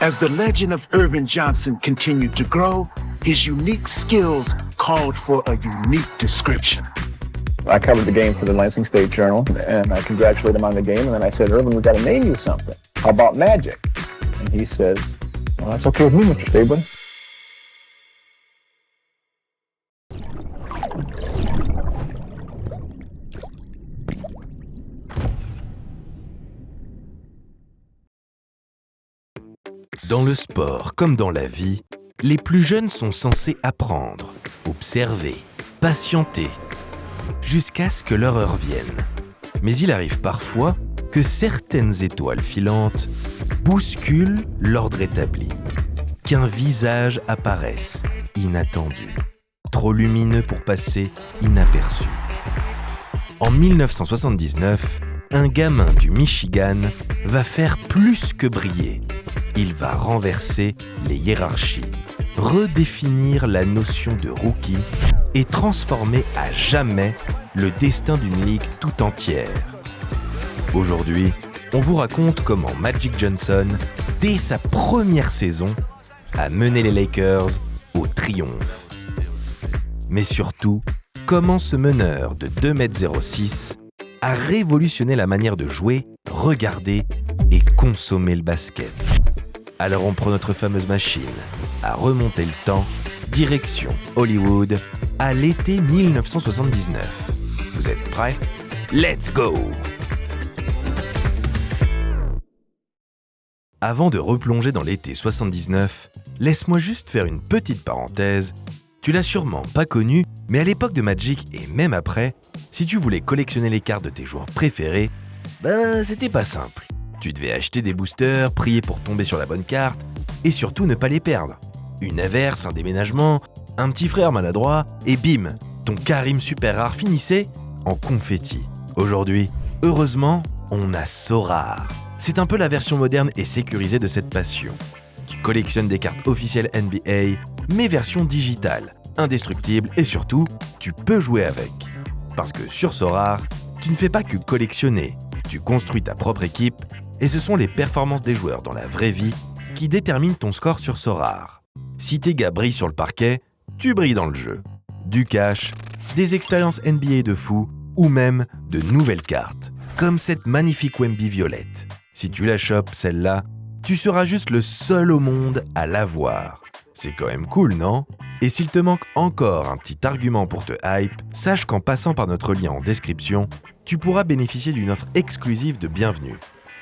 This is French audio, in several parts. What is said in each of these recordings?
As the legend of Irvin Johnson continued to grow, his unique skills called for a unique description. I covered the game for the Lansing State Journal, and I congratulated him on the game, and then I said, Irvin, we've got to name you something. How about Magic? And he says, well, that's okay with me, Mr. Stabler. Dans le sport comme dans la vie, les plus jeunes sont censés apprendre, observer, patienter, jusqu'à ce que leur heure vienne. Mais il arrive parfois que certaines étoiles filantes bousculent l'ordre établi, qu'un visage apparaisse inattendu, trop lumineux pour passer inaperçu. En 1979, un gamin du Michigan va faire plus que briller. Il va renverser les hiérarchies, redéfinir la notion de rookie et transformer à jamais le destin d'une ligue tout entière. Aujourd'hui, on vous raconte comment Magic Johnson, dès sa première saison, a mené les Lakers au triomphe. Mais surtout, comment ce meneur de 2,06 m a révolutionné la manière de jouer, regarder et consommer le basket. Alors on prend notre fameuse machine à remonter le temps, direction Hollywood, à l'été 1979. Vous êtes prêts? Let's go! Avant de replonger dans l'été 79, laisse-moi juste faire une petite parenthèse. Tu l'as sûrement pas connu, mais à l'époque de Magic et même après, si tu voulais collectionner les cartes de tes joueurs préférés, c'était pas simple. Tu devais acheter des boosters, prier pour tomber sur la bonne carte, et surtout ne pas les perdre. Une averse, un déménagement, un petit frère maladroit, et bim, ton Karim super rare finissait en confetti. Aujourd'hui, heureusement, on a Sorare. C'est un peu la version moderne et sécurisée de cette passion. Tu collectionnes des cartes officielles NBA, mais version digitale, indestructible, et surtout, tu peux jouer avec. Parce que sur Sorare, tu ne fais pas que collectionner, tu construis ta propre équipe, et ce sont les performances des joueurs dans la vraie vie qui déterminent ton score sur Sorare. Si tes gars brillent sur le parquet, tu brilles dans le jeu. Du cash, des expériences NBA de fou, ou même de nouvelles cartes, comme cette magnifique Wemby violette. Si tu la chopes, celle-là, tu seras juste le seul au monde à l'avoir. C'est quand même cool, non? Et s'il te manque encore un petit argument pour te hype, sache qu'en passant par notre lien en description, tu pourras bénéficier d'une offre exclusive de bienvenue.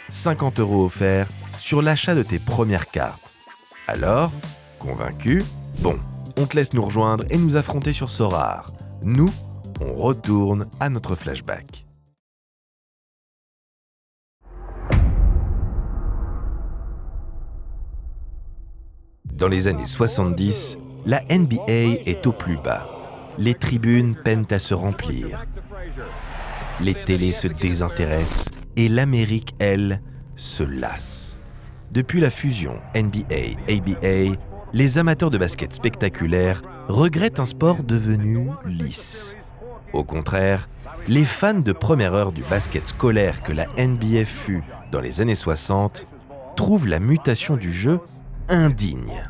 50 € offerts sur l'achat de tes premières cartes. Alors, convaincu? Bon, on te laisse nous rejoindre et nous affronter sur Sorare. Nous, on retourne à notre flashback. Dans les années 70, la NBA est au plus bas. Les tribunes peinent à se remplir. Les télés se désintéressent et l'Amérique, elle, se lasse. Depuis la fusion NBA-ABA, les amateurs de basket spectaculaire regrettent un sport devenu lisse. Au contraire, les fans de première heure du basket scolaire que la NBA fut dans les années 60 trouvent la mutation du jeu indigne.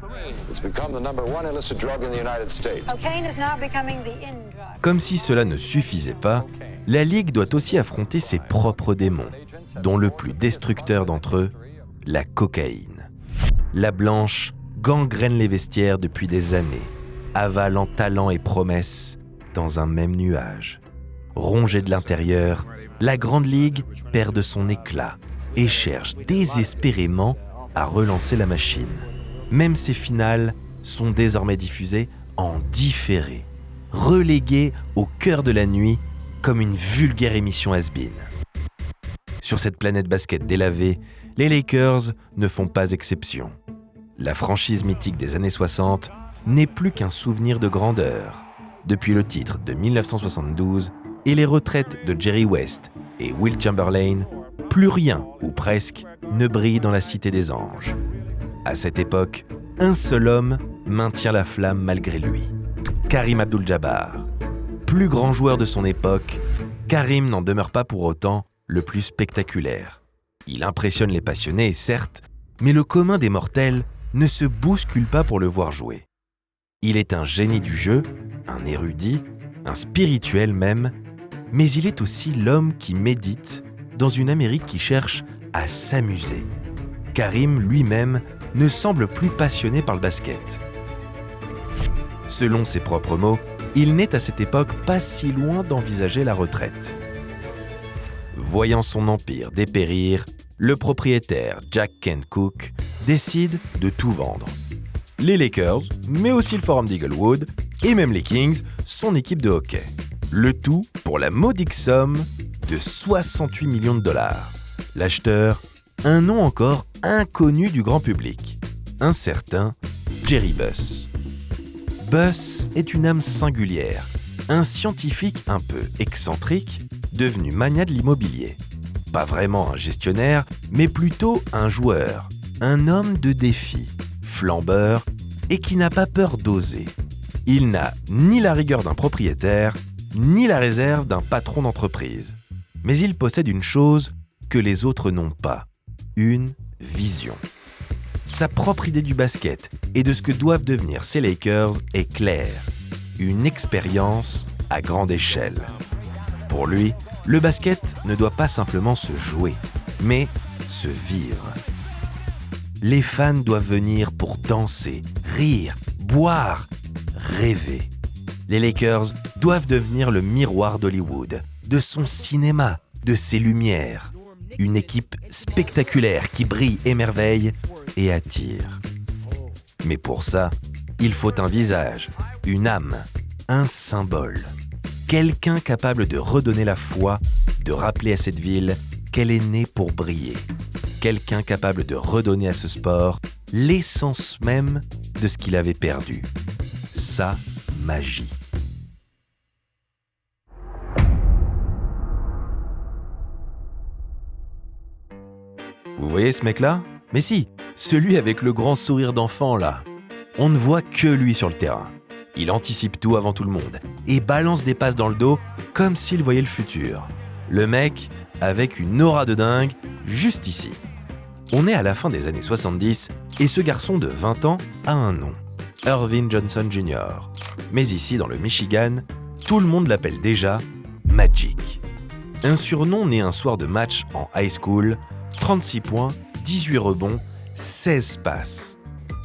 Comme si cela ne suffisait pas, la Ligue doit aussi affronter ses propres démons, dont le plus destructeur d'entre eux, la cocaïne. La blanche gangrène les vestiaires depuis des années, avalant talent et promesses dans un même nuage. Rongée de l'intérieur, la Grande Ligue perd de son éclat et cherche désespérément à relancer la machine. Même ses finales sont désormais diffusées en différé, reléguées au cœur de la nuit comme une vulgaire émission has-been. Sur cette planète basket délavée, les Lakers ne font pas exception. La franchise mythique des années 60 n'est plus qu'un souvenir de grandeur. Depuis le titre de 1972 et les retraites de Jerry West et Wilt Chamberlain, plus rien, ou presque, ne brille dans la Cité des Anges. À cette époque, un seul homme maintient la flamme malgré lui. Karim Abdul-Jabbar. Plus grand joueur de son époque, Karim n'en demeure pas pour autant le plus spectaculaire. Il impressionne les passionnés, certes, mais le commun des mortels ne se bouscule pas pour le voir jouer. Il est un génie du jeu, un érudit, un spirituel même, mais il est aussi l'homme qui médite dans une Amérique qui cherche à s'amuser. Karim lui-même ne semble plus passionné par le basket. Selon ses propres mots, il n'est à cette époque pas si loin d'envisager la retraite. Voyant son empire dépérir, le propriétaire Jack Kent Cooke décide de tout vendre. Les Lakers, mais aussi le Forum d'Eaglewood et même les Kings, son équipe de hockey. Le tout pour la modique somme de 68 millions de dollars. L'acheteur, un nom encore inconnu du grand public, un certain Jerry Buss. Buss est une âme singulière, un scientifique un peu excentrique, devenu magnat de l'immobilier. Pas vraiment un gestionnaire, mais plutôt un joueur, un homme de défi, flambeur et qui n'a pas peur d'oser. Il n'a ni la rigueur d'un propriétaire, ni la réserve d'un patron d'entreprise. Mais il possède une chose que les autres n'ont pas, une vision. Sa propre idée du basket et de ce que doivent devenir ces Lakers est claire, une expérience à grande échelle. Pour lui, le basket ne doit pas simplement se jouer, mais se vivre. Les fans doivent venir pour danser, rire, boire, rêver. Les Lakers doivent devenir le miroir d'Hollywood, de son cinéma, de ses lumières. Une équipe spectaculaire qui brille, émerveille et attire. Mais pour ça, il faut un visage, une âme, un symbole. Quelqu'un capable de redonner la foi, de rappeler à cette ville qu'elle est née pour briller. Quelqu'un capable de redonner à ce sport l'essence même de ce qu'il avait perdu. Sa magie. Vous voyez ce mec-là ? Mais si, celui avec le grand sourire d'enfant là. On ne voit que lui sur le terrain. Il anticipe tout avant tout le monde et balance des passes dans le dos comme s'il voyait le futur. Le mec avec une aura de dingue juste ici. On est à la fin des années 70 et ce garçon de 20 ans a un nom. Earvin Johnson Jr. Mais ici, dans le Michigan, tout le monde l'appelle déjà Magic. Un surnom né un soir de match en high school, 36 points, 18 rebonds, 16 passes.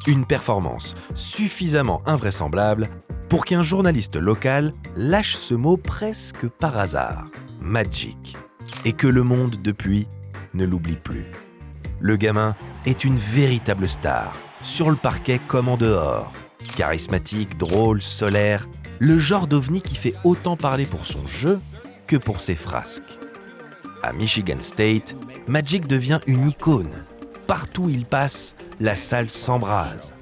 Une performance suffisamment invraisemblable pour qu'un journaliste local lâche ce mot presque par hasard, Magic, et que le monde depuis ne l'oublie plus. Le gamin est une véritable star, sur le parquet comme en dehors. Charismatique, drôle, solaire, le genre d'ovni qui fait autant parler pour son jeu que pour ses frasques. À Michigan State, Magic devient une icône. Partout où il passe, la salle s'embrase.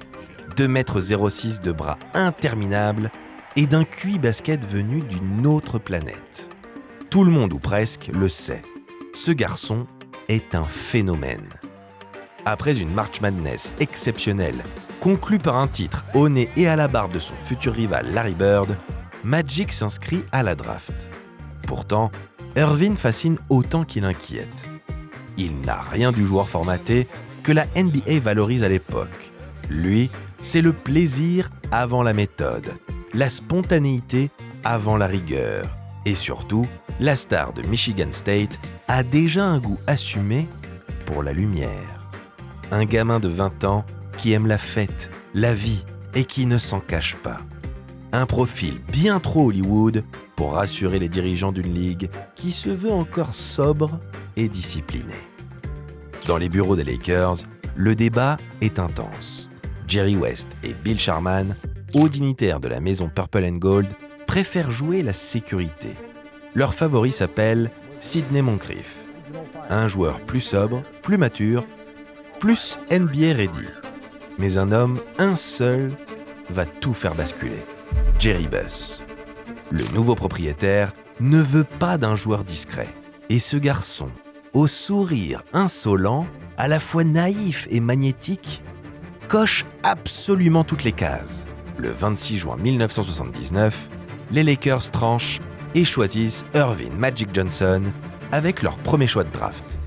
2,06 m de bras interminables et d'un QI basket venu d'une autre planète. Tout le monde, ou presque, le sait. Ce garçon est un phénomène. Après une March Madness exceptionnelle, conclue par un titre au nez et à la barbe de son futur rival Larry Bird, Magic s'inscrit à la draft. Pourtant, Earvin fascine autant qu'il inquiète. Il n'a rien du joueur formaté que la NBA valorise à l'époque. Lui, c'est le plaisir avant la méthode, la spontanéité avant la rigueur. Et surtout, la star de Michigan State a déjà un goût assumé pour la lumière. Un gamin de 20 ans qui aime la fête, la vie et qui ne s'en cache pas. Un profil bien trop Hollywood pour rassurer les dirigeants d'une ligue qui se veut encore sobre et disciplinée. Dans les bureaux des Lakers, le débat est intense. Jerry West et Bill Sharman, hauts dignitaires de la maison Purple and Gold, préfèrent jouer la sécurité. Leur favori s'appelle Sidney Moncrief. Un joueur plus sobre, plus mature, plus NBA ready. Mais un homme, un seul, va tout faire basculer. Jerry Buss. Le nouveau propriétaire ne veut pas d'un joueur discret. Et ce garçon, au sourire insolent, à la fois naïf et magnétique, coche absolument toutes les cases. Le 26 juin 1979, les Lakers tranchent et choisissent Earvin Magic Johnson avec leur premier choix de draft.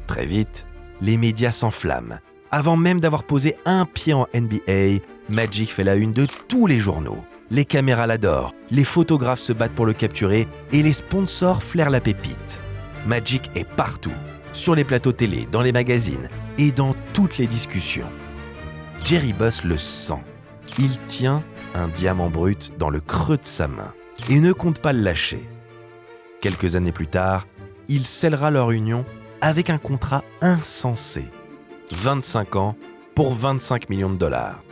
Très vite, les médias s'enflamment Avant même d'avoir posé un pied en NBA, Magic fait la une de tous les journaux. Les caméras l'adorent, les photographes se battent pour le capturer et les sponsors flairent la pépite. Magic est partout, sur les plateaux télé, dans les magazines et dans toutes les discussions. Jerry Buss le sent. Il tient un diamant brut dans le creux de sa main et ne compte pas le lâcher. Quelques années plus tard, il scellera leur union avec un contrat insensé. 25 ans pour 25 millions de dollars.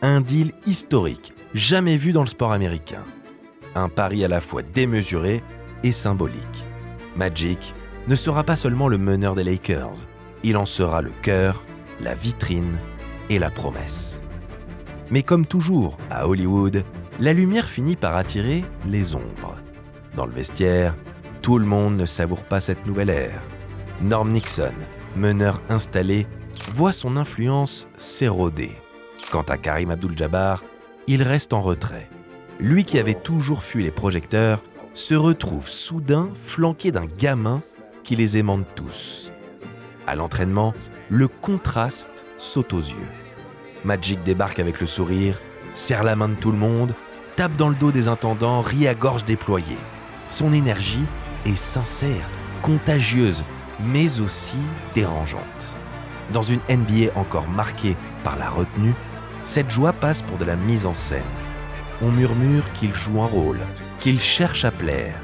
Un deal historique, jamais vu dans le sport américain. Un pari à la fois démesuré et symbolique. Magic ne sera pas seulement le meneur des Lakers, il en sera le cœur, la vitrine et la promesse. Mais comme toujours à Hollywood, la lumière finit par attirer les ombres. Dans le vestiaire, tout le monde ne savoure pas cette nouvelle ère. Norm Nixon, meneur installé, voit son influence s'éroder. Quant à Kareem Abdul-Jabbar, il reste en retrait. Lui qui avait toujours fui les projecteurs se retrouve soudain flanqué d'un gamin qui les aimante tous. À l'entraînement, le contraste saute aux yeux. Magic débarque avec le sourire, serre la main de tout le monde, tape dans le dos des intendants, rit à gorge déployée. Son énergie est sincère, contagieuse, mais aussi dérangeante. Dans une NBA encore marquée par la retenue, cette joie passe pour de la mise en scène. On murmure qu'il joue un rôle, qu'il cherche à plaire.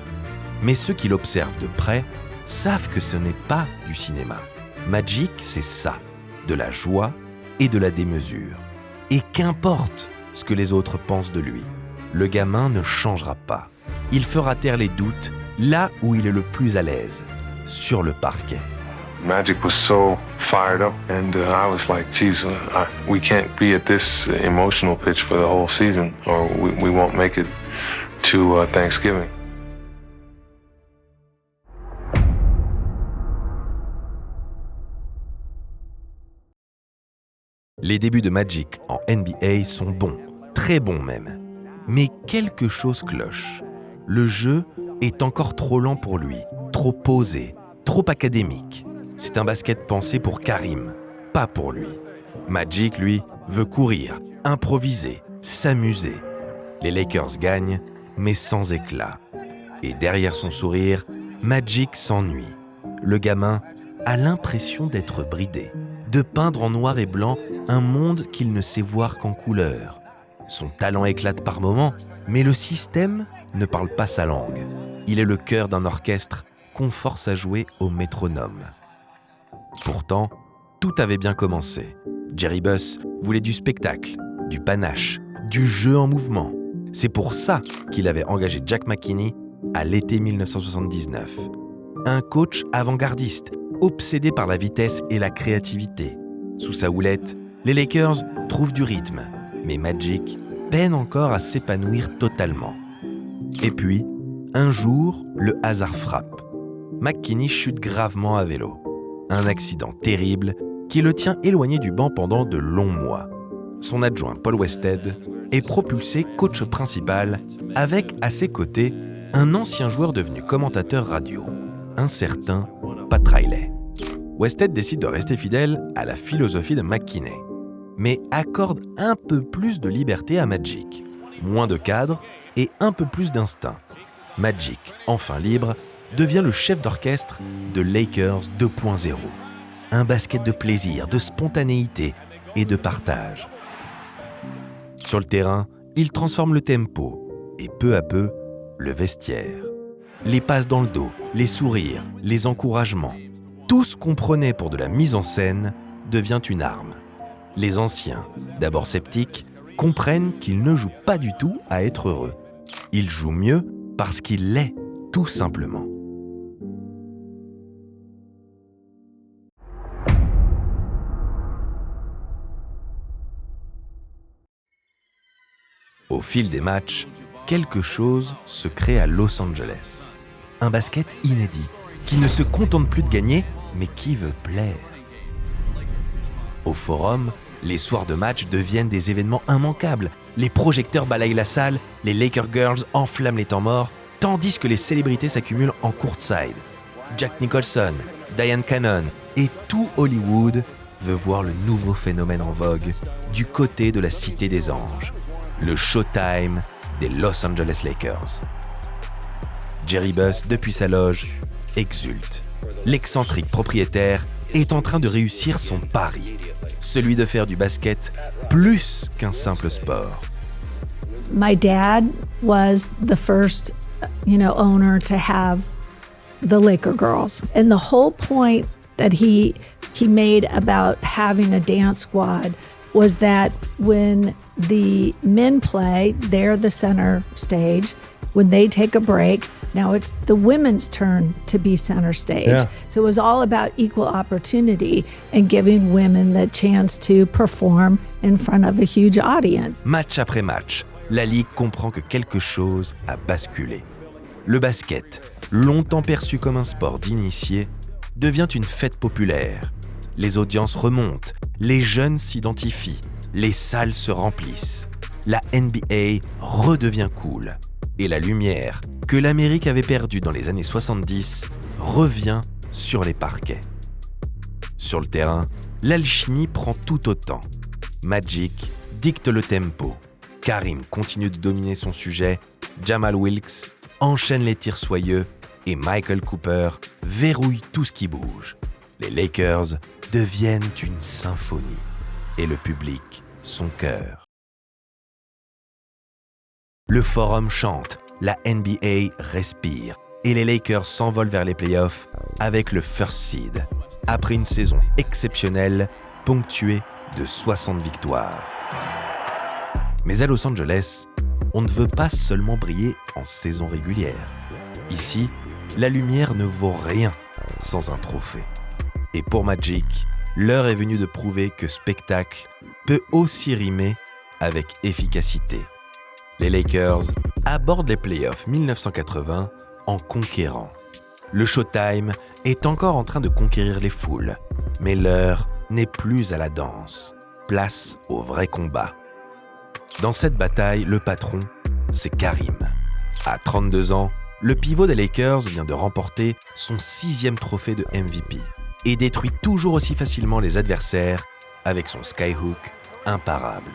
Mais ceux qui l'observent de près savent que ce n'est pas du cinéma. Magic, c'est ça, de la joie et de la démesure. Et qu'importe ce que les autres pensent de lui, le gamin ne changera pas. Il fera taire les doutes là où il est le plus à l'aise, sur le parquet. Magic was so fired up, and I was like, geez, we can't be at this emotional pitch for the whole season, or we won't make it to Thanksgiving. Les débuts de Magic en NBA sont bons, très bons même. Mais quelque chose cloche. Le jeu est encore trop lent pour lui, trop posé, trop académique. C'est un basket pensé pour Kareem, pas pour lui. Magic, lui, veut courir, improviser, s'amuser. Les Lakers gagnent, mais sans éclat. Et derrière son sourire, Magic s'ennuie. Le gamin a l'impression d'être bridé, de peindre en noir et blanc un monde qu'il ne sait voir qu'en couleur. Son talent éclate par moments, mais le système ne parle pas sa langue. Il est le cœur d'un orchestre qu'on force à jouer au métronome. Pourtant, tout avait bien commencé. Jerry Buss voulait du spectacle, du panache, du jeu en mouvement. C'est pour ça qu'il avait engagé Jack McKinney à l'été 1979. Un coach avant-gardiste, obsédé par la vitesse et la créativité. Sous sa houlette, les Lakers trouvent du rythme, mais Magic peine encore à s'épanouir totalement. Et puis, un jour, le hasard frappe. McKinney chute gravement à vélo. Un accident terrible qui le tient éloigné du banc pendant de longs mois. Son adjoint Paul Westhead est propulsé coach principal avec à ses côtés un ancien joueur devenu commentateur radio, un certain Pat Riley. Westhead décide de rester fidèle à la philosophie de McKinney, mais accorde un peu plus de liberté à Magic, moins de cadre et un peu plus d'instinct. Magic, enfin libre, devient le chef d'orchestre de Lakers 2.0. Un basket de plaisir, de spontanéité et de partage. Sur le terrain, il transforme le tempo et peu à peu, le vestiaire. Les passes dans le dos, les sourires, les encouragements. Tout ce qu'on prenait pour de la mise en scène devient une arme. Les anciens, d'abord sceptiques, comprennent qu'il ne joue pas du tout à être heureux. Il joue mieux parce qu'il l'est, tout simplement. Au fil des matchs, quelque chose se crée à Los Angeles. Un basket inédit, qui ne se contente plus de gagner, mais qui veut plaire. Au Forum, les soirs de match deviennent des événements immanquables. Les projecteurs balayent la salle, les Laker Girls enflamment les temps morts, tandis que les célébrités s'accumulent en courtside. Jack Nicholson, Diane Cannon et tout Hollywood veut voir le nouveau phénomène en vogue du côté de la Cité des Anges, le Showtime des Los Angeles Lakers. Jerry Buss, depuis sa loge, exulte. L'excentrique propriétaire est en train de réussir son pari, celui de faire du basket plus qu'un simple sport. My dad was the first, owner to have the Laker girls. And the whole point that he made about having a dance squad was that when the men play, they're the center stage. When they take a break, now it's the women's turn to be center stage. Yeah. So it was all about equal opportunity and giving women the chance to perform in front of a huge audience. Match après match, la Ligue comprend que quelque chose a basculé. Le basket, longtemps perçu comme un sport d'initiés, devient une fête populaire. Les audiences remontent, les jeunes s'identifient, les salles se remplissent. La NBA redevient cool. Et la lumière que l'Amérique avait perdue dans les années 70 revient sur les parquets. Sur le terrain, l'alchimie prend tout autant. Magic dicte le tempo. Karim continue de dominer son sujet. Jamal Wilkes enchaîne les tirs soyeux et Michael Cooper verrouille tout ce qui bouge. Les Lakers deviennent une symphonie et le public son cœur. Le forum chante, la NBA respire et les Lakers s'envolent vers les playoffs avec le first seed, après une saison exceptionnelle ponctuée de 60 victoires. Mais à Los Angeles, on ne veut pas seulement briller en saison régulière. Ici, la lumière ne vaut rien sans un trophée. Et pour Magic, l'heure est venue de prouver que spectacle peut aussi rimer avec efficacité. Les Lakers abordent les playoffs 1980 en conquérant. Le Showtime est encore en train de conquérir les foules, mais l'heure n'est plus à la danse. Place au vrai combat. Dans cette bataille, le patron, c'est Karim. À 32 ans, le pivot des Lakers vient de remporter son 6e trophée de MVP et détruit toujours aussi facilement les adversaires avec son skyhook imparable.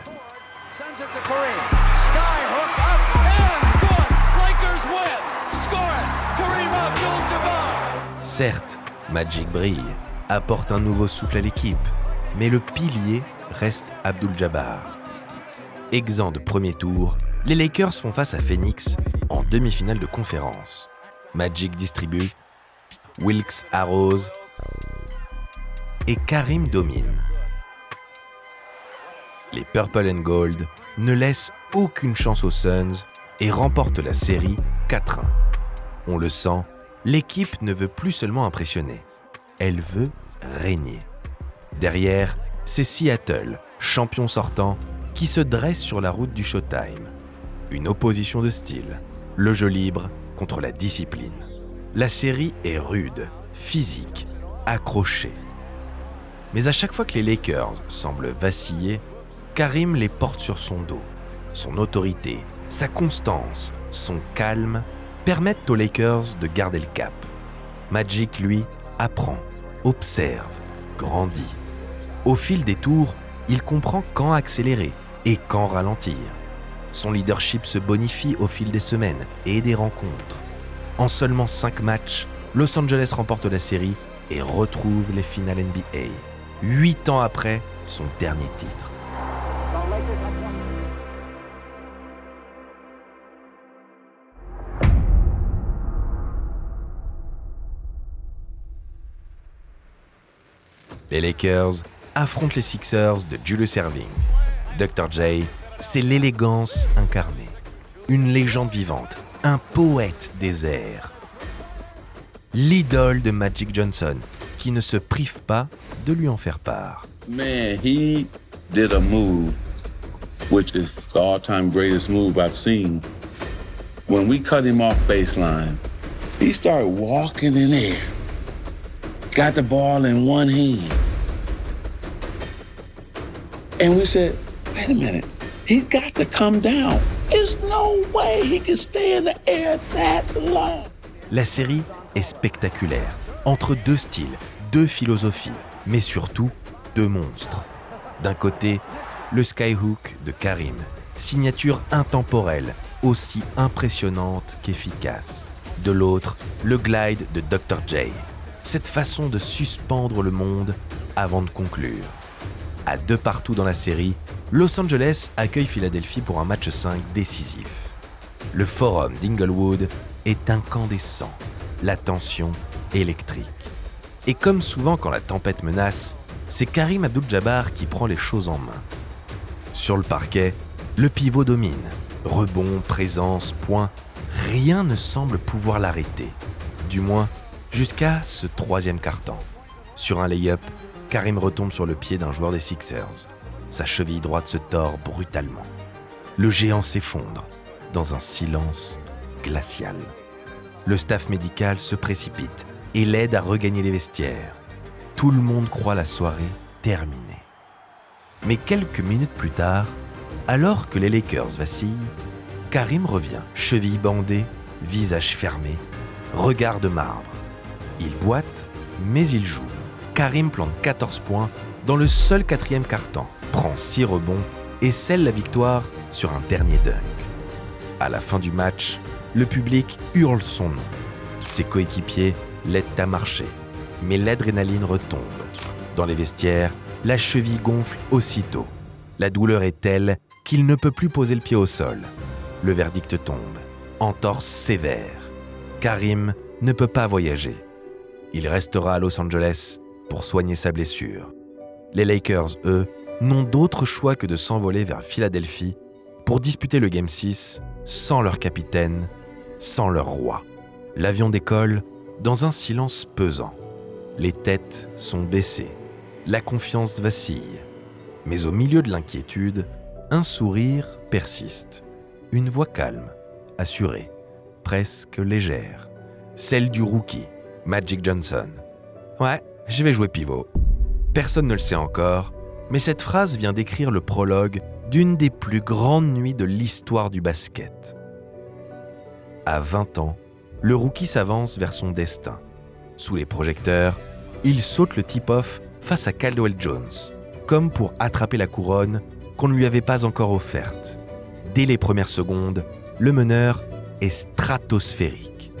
Certes, Magic brille, apporte un nouveau souffle à l'équipe, mais le pilier reste Abdul-Jabbar. Exempt de premier tour, les Lakers font face à Phoenix en demi-finale de conférence. Magic distribue, Wilkes arrose et Karim domine. Les Purple and Gold ne laissent aucune chance aux Suns et remportent la série 4-1. On le sent, l'équipe ne veut plus seulement impressionner, elle veut régner. Derrière, c'est Seattle, champion sortant, qui se dresse sur la route du Showtime. Une opposition de style, le jeu libre contre la discipline. La série est rude, physique, accrochée. Mais à chaque fois que les Lakers semblent vaciller, Karim les porte sur son dos. Son autorité, sa constance, son calme permettent aux Lakers de garder le cap. Magic, lui, apprend, observe, grandit. Au fil des tours, il comprend quand accélérer et quand ralentir. Son leadership se bonifie au fil des semaines et des rencontres. En seulement 5 matchs, Los Angeles remporte la série et retrouve les finales NBA, 8 ans après son dernier titre. Les Lakers affrontent les Sixers de Julius Erving. Dr. J, c'est l'élégance incarnée. Une légende vivante, un poète des airs. L'idole de Magic Johnson, qui ne se prive pas de lui en faire part. Man, he did a move, which is the all-time greatest move I've seen. When we cut him off baseline, he started walking in there. Got the ball in one hand. And we said, wait a minute, he's got to come down. There's no way he can stay in the air that long. La série est spectaculaire, entre deux styles, deux philosophies, mais surtout deux monstres. D'un côté, le Skyhook de Karim, signature intemporelle, aussi impressionnante qu'efficace. De l'autre, le Glide de Dr. J, cette façon de suspendre le monde avant de conclure. À 2-2 dans la série, Los Angeles accueille Philadelphie pour un match 5 décisif. Le forum d'Inglewood est incandescent, la tension électrique. Et comme souvent quand la tempête menace, c'est Karim Abdul-Jabbar qui prend les choses en main. Sur le parquet, le pivot domine. Rebond, présence, points, rien ne semble pouvoir l'arrêter. Du moins, jusqu'à ce troisième quart-temps. Sur un lay-up, Karim retombe sur le pied d'un joueur des Sixers. Sa cheville droite se tord brutalement. Le géant s'effondre dans un silence glacial. Le staff médical se précipite et l'aide à regagner les vestiaires. Tout le monde croit la soirée terminée. Mais quelques minutes plus tard, alors que les Lakers vacillent, Karim revient, cheville bandée, visage fermé, regard de marbre. Il boite, mais il joue. Karim plante 14 points dans le seul quatrième quart-temps, prend 6 rebonds et scelle la victoire sur un dernier dunk. À la fin du match, le public hurle son nom. Ses coéquipiers l'aident à marcher, mais l'adrénaline retombe. Dans les vestiaires, la cheville gonfle aussitôt. La douleur est telle qu'il ne peut plus poser le pied au sol. Le verdict tombe. Entorse sévère. Karim ne peut pas voyager. Il restera à Los Angeles pour soigner sa blessure. Les Lakers, eux, n'ont d'autre choix que de s'envoler vers Philadelphie pour disputer le Game 6 sans leur capitaine, sans leur roi. L'avion décolle dans un silence pesant. Les têtes sont baissées. La confiance vacille. Mais au milieu de l'inquiétude, un sourire persiste. Une voix calme, assurée, presque légère. Celle du rookie, Magic Johnson. « Ouais, je vais jouer pivot. » Personne ne le sait encore, mais cette phrase vient décrire le prologue d'une des plus grandes nuits de l'histoire du basket. À 20 ans, le rookie s'avance vers son destin. Sous les projecteurs, il saute le tip-off face à Caldwell Jones, comme pour attraper la couronne qu'on ne lui avait pas encore offerte. Dès les premières secondes, le meneur est stratosphérique.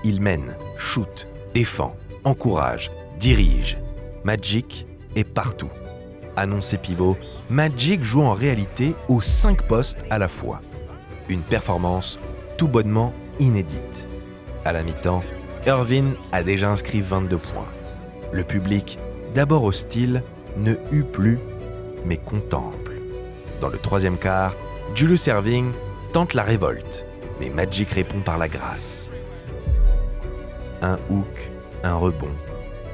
Il mène, shoot, défend, encourage, dirige. Magic est partout. Annoncé pivot, Magic joue en réalité aux 5 postes à la fois. Une performance tout bonnement inédite. À la mi-temps, Irvin a déjà inscrit 22 points. Le public, d'abord hostile, ne hue plus, mais contemple. Dans le troisième quart, Julius Erving tente la révolte, mais Magic répond par la grâce. Un hook, un rebond,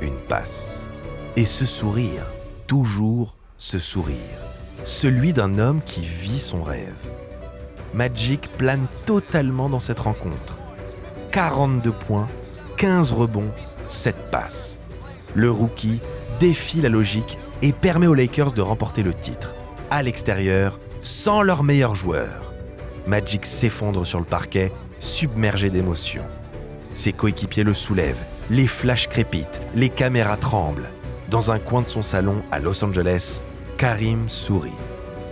une passe. Et ce sourire, toujours ce sourire, celui d'un homme qui vit son rêve. Magic plane totalement dans cette rencontre. 42 points, 15 rebonds, 7 passes. Le rookie défie la logique et permet aux Lakers de remporter le titre, à l'extérieur, sans leur meilleur joueur. Magic s'effondre sur le parquet, submergé d'émotions. Ses coéquipiers le soulèvent, les flashs crépitent, les caméras tremblent. Dans un coin de son salon à Los Angeles, Karim sourit.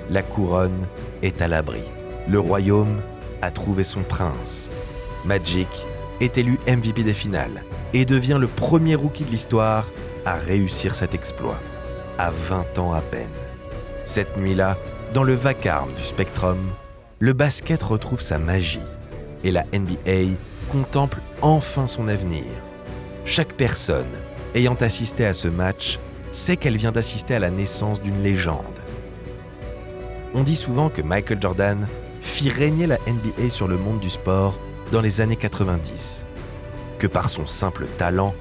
La couronne est à l'abri. Le royaume a trouvé son prince. Magic est élu MVP des finales et devient le premier rookie de l'histoire à réussir cet exploit, à 20 ans à peine. Cette nuit-là, dans le vacarme du Spectrum, le basket retrouve sa magie et la NBA contemple enfin son avenir. Chaque personne ayant assisté à ce match sait qu'elle vient d'assister à la naissance d'une légende. On dit souvent que Michael Jordan fit régner la NBA sur le monde du sport dans les années 90, que par son simple talent,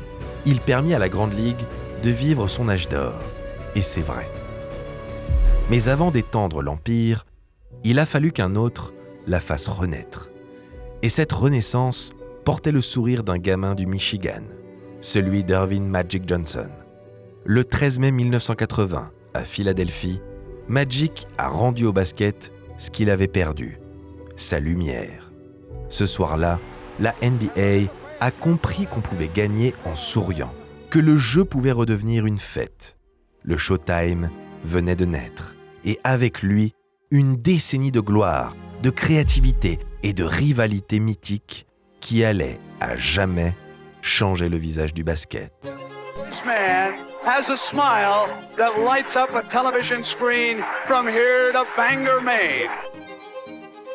il permit à la Grande Ligue de vivre son âge d'or. Et c'est vrai. Mais avant d'étendre l'empire, il a fallu qu'un autre la fasse renaître. Et cette renaissance portait le sourire d'un gamin du Michigan, celui d'Irvin Magic Johnson. Le 13 mai 1980, à Philadelphie, Magic a rendu au basket ce qu'il avait perdu, sa lumière. Ce soir-là, la NBA a compris qu'on pouvait gagner en souriant, que le jeu pouvait redevenir une fête. le Showtime venait de naître. Et avec lui, une décennie de gloire, de créativité et de rivalité mythique qui allait à jamais changer le visage du basket. This man has a smile that lights up a television screen from here to Bangor, Maine.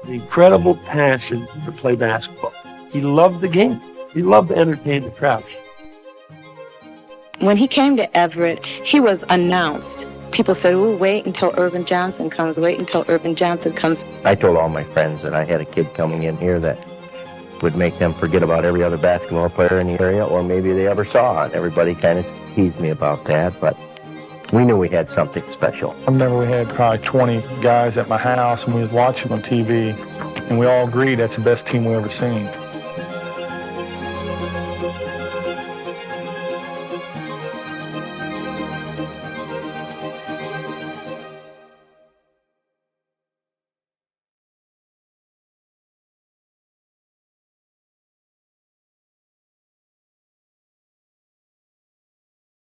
The incredible passion to play basketball. He loved the game. He loved to entertain the crowd. When he came to Everett, he was announced. People said, "Oh, wait until Irvin Johnson comes, wait until Irvin Johnson comes." I told all my friends that I had a kid coming in here that would make them forget about every other basketball player in the area, or maybe they ever saw it. Everybody kind of teased me about that, but we knew we had something special. I remember we had probably 20 guys at my house and we was watching on TV, and we all agreed that's the best team we ever seen.